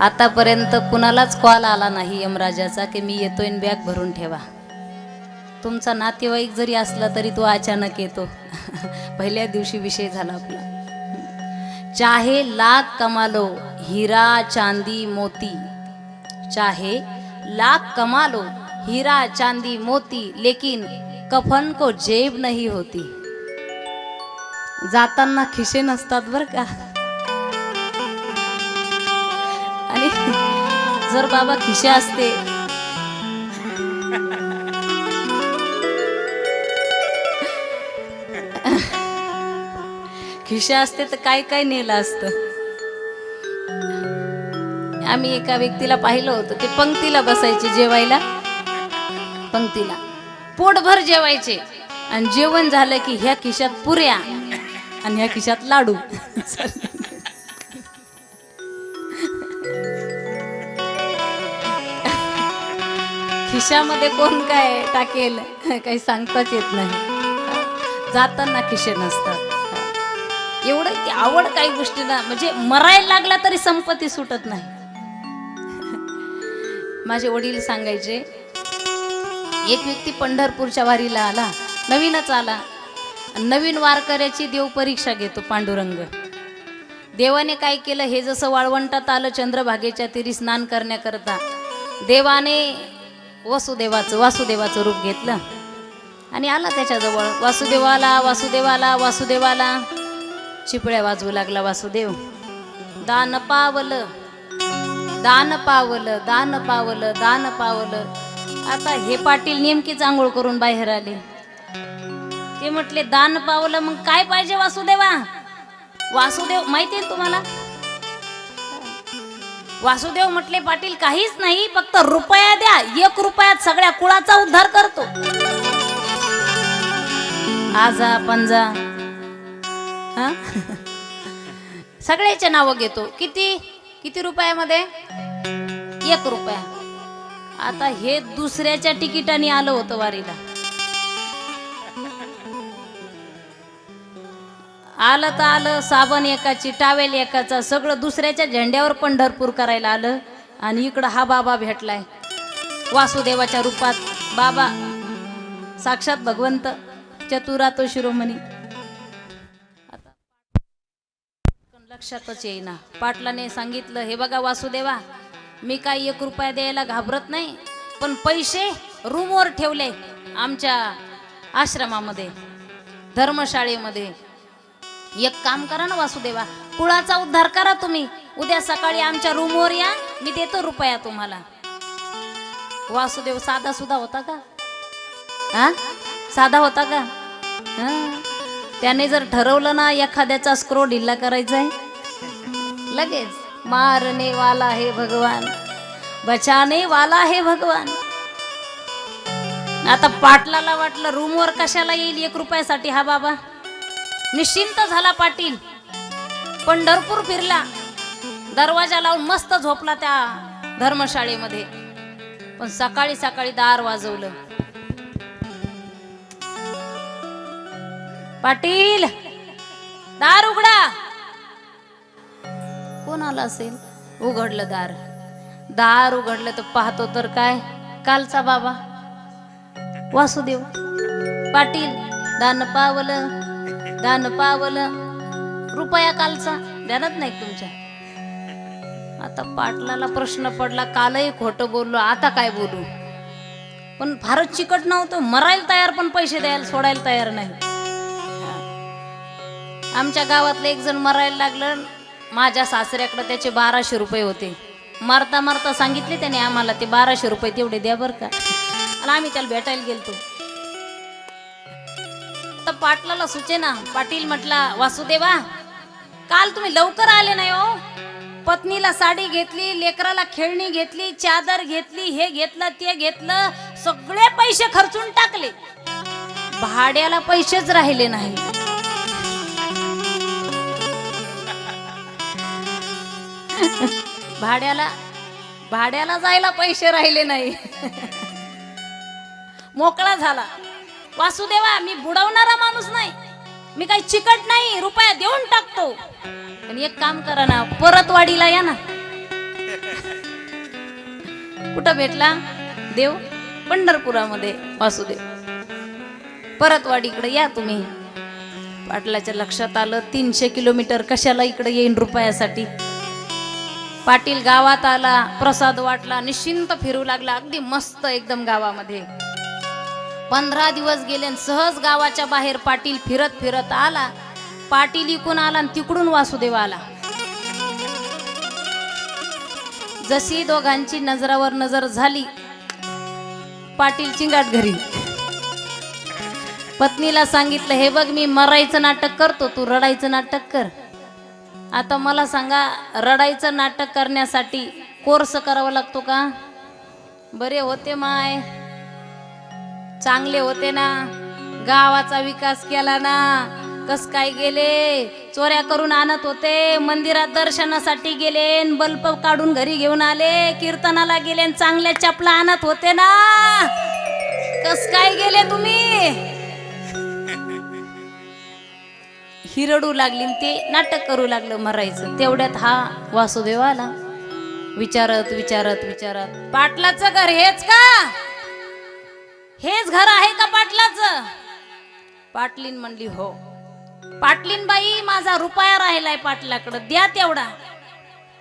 आतापर्यंत कुणालाच कॉल आला नाही यमराजाचा की मी येतोय आणि बॅग भरून ठेवा. तुमचा नातेवाईक जरी असला तरी तो अचानक येतो. पहिल्या दिवशी विषय झाला आपला. चाहे लाख कमा लो हीरा चांदी मोती, चाहे लाख कमा लो हीरा चांदी मोती, लेकिन कफन को जेब नहीं होती. जाताना खिशे नसतात बर का. आणि जर बाबा खिशे असते खिशे असते तर काय काय नेलं असतं. आम्ही एका व्यक्तीला पाहिलं होतं, ते पंक्तीला बसायचे जेवायला, पंक्तीला पोटभर जेवायचे आणि जेवण झालं की ह्या खिशात पुऱ्या आणि ह्या खिशात लाडू. खिशामध्ये कोण काय टाकेल काही सांगताच येत नाही. जाताना खिशे नसतात. एवढं ती आवड काही गोष्टीला, म्हणजे मरायला लागला तरी संपत्ती सुटत नाही. माझे वडील सांगायचे, एक व्यक्ती पंढरपूरच्या वारीला आला, नवीनच आला. नवीन वारकऱ्याची देव परीक्षा घेतो पांडुरंग. देवाने काय केलं, हे जसं वाळवंटात आलं चंद्रभागेच्या तीरी स्नान करण्याकरता, देवाने वासुदेवाचं रूप घेतलं आणि आला त्याच्याजवळ. वासुदेवाला वासुदेवाला वासुदेवाला चिपळ्या वाजवू लागला वासुदेव. दान पावलं दान पावलं दान पावलं दान पावलं. आता हे पाटील नेमकीच आंघोळ करून बाहेर आले. ते म्हटले दान पावलं, मग काय पाहिजे वासुदेवा? वासुदेव माहिती आहे तुम्हाला? वासुदेव म्हटले पाटील काहीच नाही, फक्त रुपया द्या, 1 रुपयात सगळ्या कुळाचा उद्धार करतो. आजा पंजा हा सगळ्याचे नाव घेतो. किती किती रुपयामध्ये? 1 रुपया. आता हे दुसऱ्याच्या तिकिटाने आलं होतं वारीला. आलं तर आलं, साबण एकाची, टावेल एकाचा, सगळं दुसऱ्याच्या झेंड्यावर पंढरपूर करायला आलं. आणि इकडं हा बाबा भेटलाय वासुदेवाच्या रूपात. बाबा साक्षात भगवंत, चतुरातो शिरोमणी. लक्षातच येईना. पाटलाने सांगितलं, हे बघा वासुदेवा, मी काही 1 रुपया द्यायला घाबरत नाही, पण पैसे रूमवर ठेवले आमच्या आश्रमामध्ये, धर्मशाळेमध्ये. एक काम करा ना वासुदेवा, कुळाचा उद्धार करा तुम्ही. उद्या सकाळी आमच्या रूमवर या, मी देतो रुपया तुम्हाला. वासुदेव साधा सुद्धा होता का? हा साधा होता का? त्याने जर ठरवलं ना एखाद्याचा स्क्रो ढिल्ला करायचा आहे, लगेच मारने वाला है भगवान, बचाने वाला है भगवान. आता पाटलाला वाटलं रूमवर कशाला येईल 1 रुपयासाठी हा बाबा. निश्चिंत झाला पाटील. पंढरपूर फिरला, दरवाजा लावून मस्त झोपला त्या धर्मशाळेमध्ये. पण सकाळी सकाळी दार वाजवलं. पाटील दार उघडा. कोण आला असेल? उघडलं दार. दार उघडलं तर पाहतो तर काय, कालचा बाबा वासुदेव. पाटील दान पावलं दान पावलं, रुपया कालचा ध्यानात नाही तुमच्या. आता पाटलाला प्रश्न पडला, कालही खोटं बोललो, आता काय बोलू? पण फारच चिकट नव्हतं, मरायला तयार पण पैसे द्यायला सोडायला तयार नाही. आमच्या गावातलं एक जण मरायला लागलं, माझ्या सासऱ्याकडे त्याचे 1200 रुपये होते. मारता मारता सांगितले त्याने आम्हाला, ते 1200 रुपये तेवढे द्या बरं का. आणि आम्ही त्याला भेटायला गेलतो. तर पाटलाला सुचेना. पाटील म्हटला, वासुदेवा काल तुम्ही लवकर आले नाही हो. पत्नीला साडी घेतली, लेकराला खेळणी घेतली, चादर घेतली, हे घेतलं ते घेतलं, सगळे पैसे खर्चून टाकले, भाड्याला पैसेच राहिले नाही. भाड्याला जायला पैसे राहिले नाही. मोकळा झाला. वासुदेवा मी बुडवणारा माणूस नाही, मी काही चिकट नाही, रुपया देऊन टाकतो. पण एक काम करा ना, परतवाडीला या ना. कुठं भेटला देव? पंढरपुरामध्ये वासुदेव. परतवाडीकडे या तुम्ही. पाटलाच्या लक्षात आलं 300 किलोमीटर कशाला इकडे येईन रुपयासाठी. पाटील गावात आला, प्रसाद वाटला, निश्चिंत फिरू लागला, अगदी मस्त एकदम गावामध्ये. 15 दिवस गेले आणि सहज गावाच्या बाहेर पाटील फिरत फिरत आला. पाटील इकडून आला आणि तिकडून वासुदेव आला. जशी दोघांची नजरावर नजर झाली, पाटील चिंगाट घरी. पत्नीला सांगितलं, हे बघ मी मरायचं नाटक करतो, तू रडायचं नाटक कर. आता मला सांगा, रडायचं नाटक करण्यासाठी कोर्स करावा लागतो का? बरे होते माय, चांगले होते ना, गावाचा विकास केला ना, कस काय गेले? चोऱ्या करून आणत होते, मंदिरात दर्शनासाठी गेले, बल्ब काढून घरी घेऊन आले, कीर्तनाला गेले, चांगल्या चपला आणत होते ना, कस काय गेले तुम्ही? ही रडू लागली, ते नाटक करू लागलं मरायचं. तेवढ्यात हा वासुदेव आला. विचारत विचारत विचारत, पाटलाचं घर हेच का? हेच घर आहे का पाटलाचं? पाटलीन म्हणली हो. पाटलीन बाई, माझा रुपया राहिलाय पाटलाकडे, द्या तेवढा.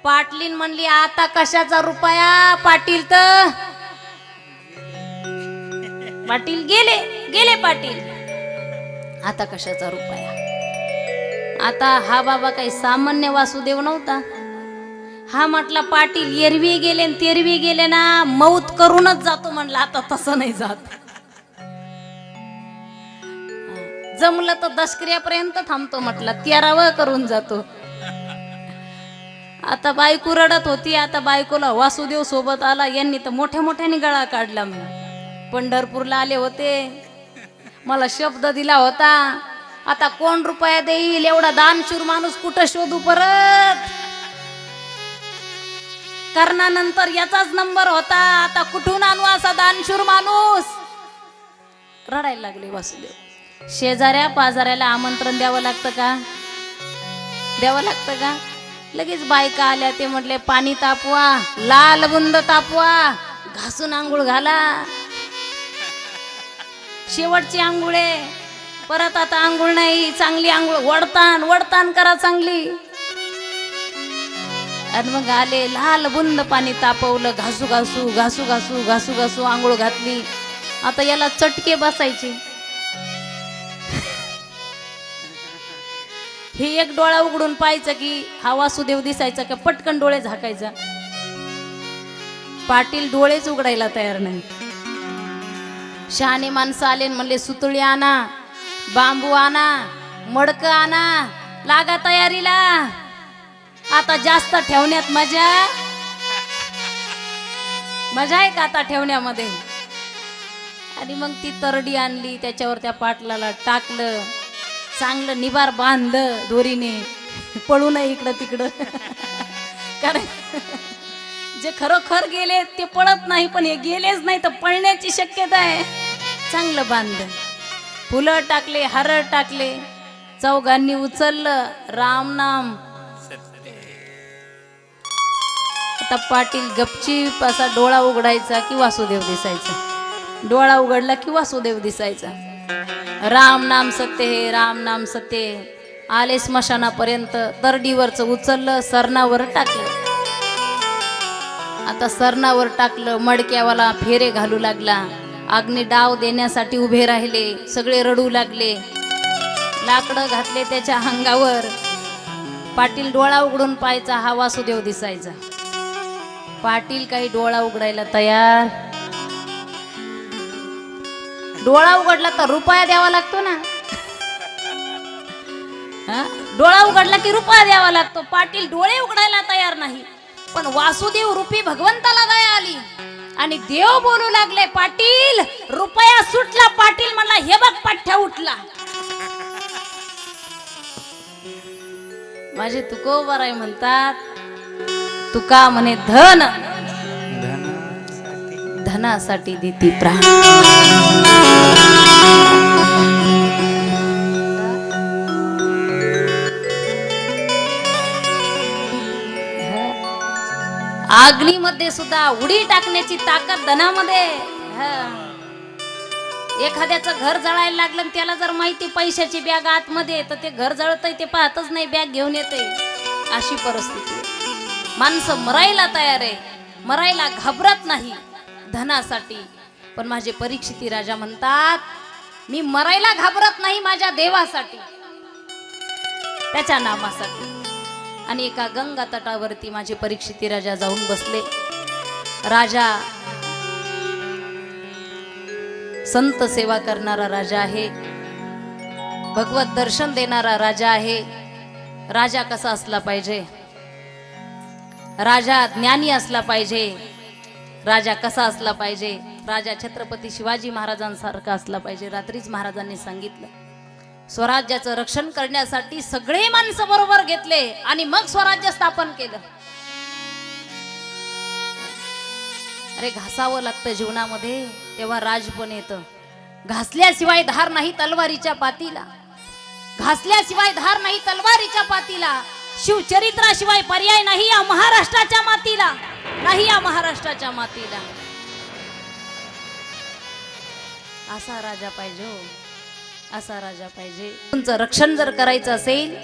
पाटलीन म्हणली, आता कशाचा रुपया? पाटील तर पाटील गेले गेले पाटील, आता कशाचा रुपया? आता हा बाबा काही सामान्य वासुदेव नव्हता. हा म्हटला, पाटील एरवी गेले न तेरवी गेले ना, मौत करूनच जातो म्हणला, आता तसं नाही जात. जमलं तर दशक्रियापर्यंत थांबतो म्हटला, 13व करून जातो. आता बायको रडत होती. आता बायकोला वासुदेव सोबत आला. यांनी तर मोठ्या मोठ्याने गळा काढला. पंढरपूरला आले होते, मला शब्द दिला होता, आता कोण रुपया देईल? एवढा दानशूर माणूस कुठं शोधू परत? कर्णानंतर याचाच नंबर होता, आता कुठून आणू असा दानशूर माणूस? रडायला लागले वासुदेव. शेजाऱ्या पाजाऱ्याला आमंत्रण द्यावं लागतं का? द्यावं लागतं का? लगेच बायका आल्या. ते म्हटले, पाणी तापवा, लाल बुंद तापवा, घासून आंघोळ घाला. शेवटची आंघोळे, परत आता आंघोळ नाही, चांगली आंघोळ, वडतान वडतान करा चांगली. आणि मग आले, लाल बुंद पाणी तापवलं, घासू घासू घासू घासू घासू घासू आंघोळ घातली. आता याला चटके बसायचे. हे एक डोळा उघडून पाहायचं की हा वासुदेव दिसायचा का, पटकन डोळे झाकायचा. पाटील डोळेच उघडायला तयार नाही. शहाणे माणसं आले, म्हणले, सुतळी आणा, बांबू आणा, मडक आणा, लागा तयारीला. आता जास्त ठेवण्यात मजा आहे का आता ठेवण्यामध्ये? आणि मग ती तरडी आणली, त्याच्यावर त्या पाटलाला टाकलं, चांगलं निबार बांधलं दोरीने, पळू नये इकडं तिकडं. कारण जे खरोखर गेले ते पळत नाही, पण हे गेलेच नाही तर पळण्याची शक्यता आहे. चांगलं बांधलं, फुलं टाकले, हार टाकले, चौघांनी उचललं, राम नाम. आता पाटील गपचीप असा डोळा उघडायचा की वासुदेव दिसायचा, डोळा उघडला की वासुदेव दिसायचा. राम नाम सत्य हे, राम नाम सत्य. आले स्मशानापर्यंत, तरडीवरच उचललं, सरणावर टाकलं. आता सरणावर टाकलं, मडक्यावाला फेरे घालू लागला. अग्नी डाव देण्यासाठी उभे राहिले, सगळे रडू लागले. लाकडं घातले त्याच्या अंगावर. पाटील डोळा उघडून पाहायचा, हा वासुदेव दिसायचा. पाटील काही डोळा उघडायला तयार. डोळा उघडला तर रुपया द्यावा लागतो ना. डोळा उघडला की रुपया द्यावा लागतो. पाटील डोळे उघडायला तयार नाही. पण वासुदेव रूपी भगवंताला दया आली आणि देव बोलू लागले, पाटील रुपया सुटला. पाटील म्हणला, हे बघ पाठ्या उठला. माझे तुकोबाराय म्हणतात, तुका म्हणे धन धनासाठी देती प्राण. अग्नीमध्ये सुद्धा उडी टाकण्याची ताकद धनामध्ये. एखाद्याचं घर जळायला लागलं आणि त्याला जर माहिती पैशाची बॅग आतमध्ये, तर ते घर जळतंय ते पाहतच नाही, बॅग घेऊन येते. अशी परिस्थिती आहे. माणसं मरायला तयार आहे, मरायला घाबरत नाही धनासाठी. पण माझे परीक्षिती राजा म्हणतात, मी मरायला घाबरत नाही माझ्या देवासाठी, त्याच्या नामासाठी. आणि एका गंगा तटावरती माझे परीक्षिती राजा जाऊन बसले. राजा संत सेवा करणारा राजा आहे, भगवत दर्शन देणारा राजा आहे. राजा कसा असला पाहिजे? राजा ज्ञानी असला पाहिजे. राजा कसा असला पाहिजे? राजा छत्रपती शिवाजी महाराजांसारखा असला पाहिजे. रात्रीच महाराजांनी सांगितलं, स्वराज्याचं रक्षण करण्यासाठी सगळे माणसं बरोबर घेतले आणि मग स्वराज्य स्थापन केलं. अरे घासावं लागतं जीवनामध्ये, तेव्हा राज पण येतं. घासल्याशिवाय धार नाही तलवारीच्या पातीला, घासल्याशिवाय धार नाही तलवारीच्या पातीला. शिवचरित्राशिवाय पर्याय नाही या महाराष्ट्राच्या मातीला, नाही या महाराष्ट्राच्या मातीला. असा राजा पाहिजे हो, असा राजा पाहिजे. तुमचं रक्षण जर करायचं असेल,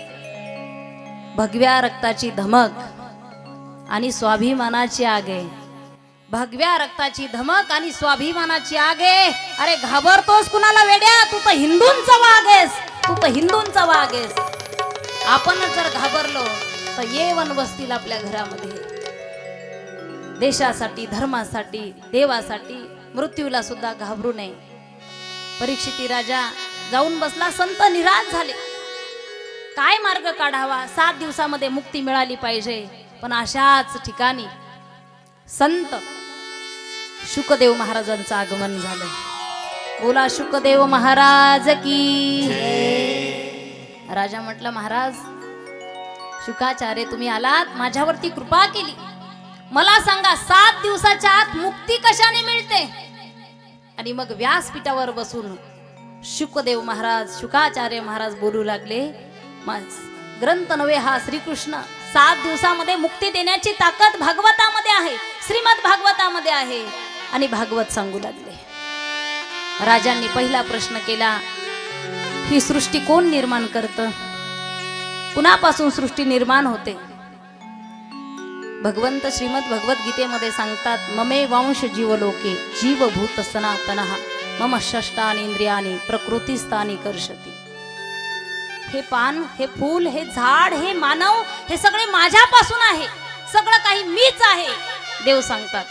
भगव्या रक्ताची धमक आणि स्वाभिमानाची आग आहे. भगव्या रक्ताची धमक आणि स्वाभिमानाची आग आहे. अरे घाबरतोस कुणाला वेड्या? तू तर हिंदूंचा वाघ आहेस, तू तर हिंदूंचा वाघ आहेस. आपण जर घाबरलो तर ये वन बसतील आपल्या घरामध्ये. देशासाठी, धर्मासाठी, देवासाठी मृत्यूला सुद्धा घाबरू नये. परीक्षिती राजा जाऊन बसला. संत निराश झाले. काय मार्ग काढावा? 7 दिवसामध्ये मुक्ती मिळाली पाहिजे. पण अशाच ठिकाणी संत शुकदेव महाराजांचं आगमन झालं. बोला शुकदेव महाराज की. राजा म्हटलं, महाराज शुकाचार्य तुम्ही आलात, माझ्यावरती कृपा केली. मला सांगा 7 दिवसाच्या आत मुक्ती कशाने मिळते? आणि मग व्यासपीठावर बसून शुकदेव महाराज, शुकाचार्य महाराज बोलू लागले, ग्रंथ नव्हे हा श्रीकृष्ण. 7 दिवसामध्ये मुक्ती देण्याची ताकद भागवतामध्ये आहे, श्रीमद भागवतामध्ये आहे. आणि भागवत सांगू लागले. राजांनी पहिला प्रश्न केला, ही सृष्टी कोण निर्माण करतं? कुणापासून सृष्टी निर्माण होते? भगवंत श्रीमद भगवद्गीतेमध्ये सांगतात, ममे वंश जीवलोके जीवभूत सनातनः मम षष्टानि इंद्रियानि प्रकृतिस्थानी कर्षति. हे पान, हे फूल, हे झाड, हे मानव, हे सगळे माझ्यापासून आहे, सगळं काही मीच आहे, देव सांगतात.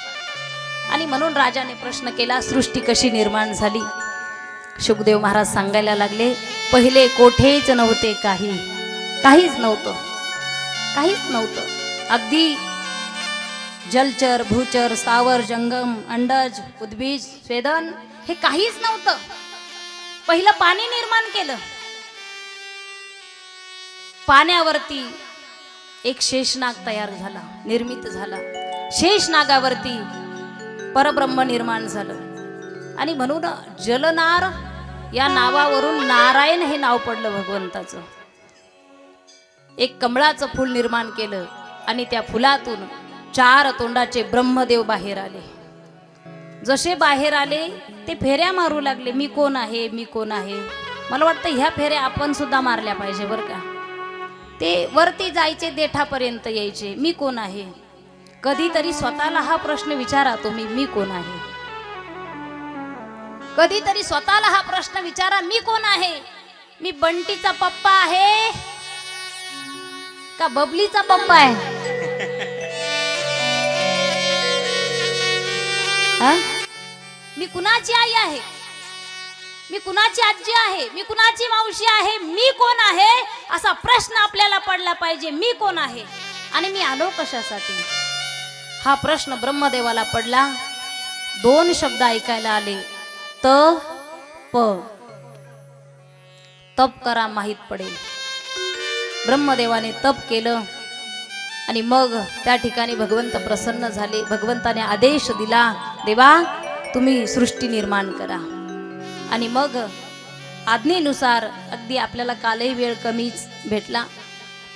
आणि म्हणून राजाने प्रश्न केला, सृष्टी कशी निर्माण झाली? शुकदेव महाराज सांगायला लागले, पहिले कोठेच नव्हते, काहीच नव्हतं, काहीच नव्हतं. अगदी जलचर, भूचर, स्थावर, जंगम, अंडज, उद्भिज, स्वेदन हे काहीच नव्हतं. पहिलं पाणी निर्माण केलं. पाण्यावरती एक शेषनाग तयार झाला, निर्मित झाला. शेषनागावरती परब्रह्म निर्माण झालं. आणि म्हणून जलनार या नावावरून नारायण हे नाव पडलं भगवंताचं. एक कमळाचं फूल निर्माण केलं आणि त्या फुलातून 4 तोंडाचे ब्रह्मदेव बाहेर आले. जसे बाहेर आले ते फेऱ्या मारू लागले, मी कोण आहे, मी कोण आहे. मला वाटतं ह्या फेऱ्या आपण सुद्धा मारल्या पाहिजे बरं का. ते वरती जायचे, देठापर्यंत यायचे, मी कोण आहे. कधीतरी स्वतःला हा प्रश्न विचारा तुम्ही, मी कोण आहे. कधीतरी स्वतःला हा प्रश्न विचारा, मी कोण आहे. मी बंटीचा पप्पा आहे का बबलीचा पप्पा आहे? मी कुणाची आई आहे, मी कुणाची आजी आहे, मी कुणाची मावशी आहे, मी कोण आहे असा प्रश्न आपल्याला पडला पाहिजे. मी कोण आहे आणि मी आलो कशासाठी? हा प्रश्न ब्रह्मदेवाला पडला. 2 शब्द ऐकायला आले, तप. तप करा माहित पडेल. ब्रह्मदेवाने तप केलं आणि मग त्या ठिकाणी भगवंत प्रसन्न झाले. भगवंताने आदेश दिला, देवा तुम्ही सृष्टी निर्माण करा. आणि मग आज्ञेनुसार, अगदी आपल्याला कालही वेळ कमीच भेटला,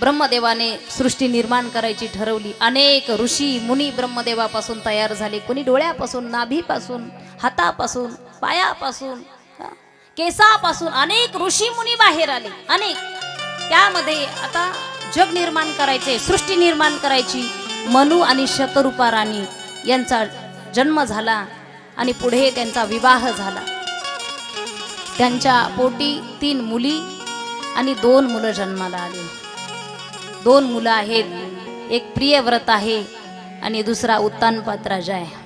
ब्रह्मदेवाने सृष्टी निर्माण करायची ठरवली. अनेक ऋषी मुनी ब्रह्मदेवापासून तयार झाले. कोणी डोळ्यापासून, नाभीपासून, हातापासून, पायापासून, केसापासून अनेक ऋषी मुनी बाहेर आले. अनेक त्यामध्ये आता जग निर्माण करायचे, सृष्टी निर्माण करायची. मनु आणि शतरूपा राणी यांचा जन्म झाला आणि पुढे त्यांचा विवाह झाला. त्यांच्या पोटी 3 मुली आणि 2 मुलं जन्माला आले. 2 मुलं आहेत. एक प्रियव्रत आहे आणि दुसरा उत्तानपात राजा आहे.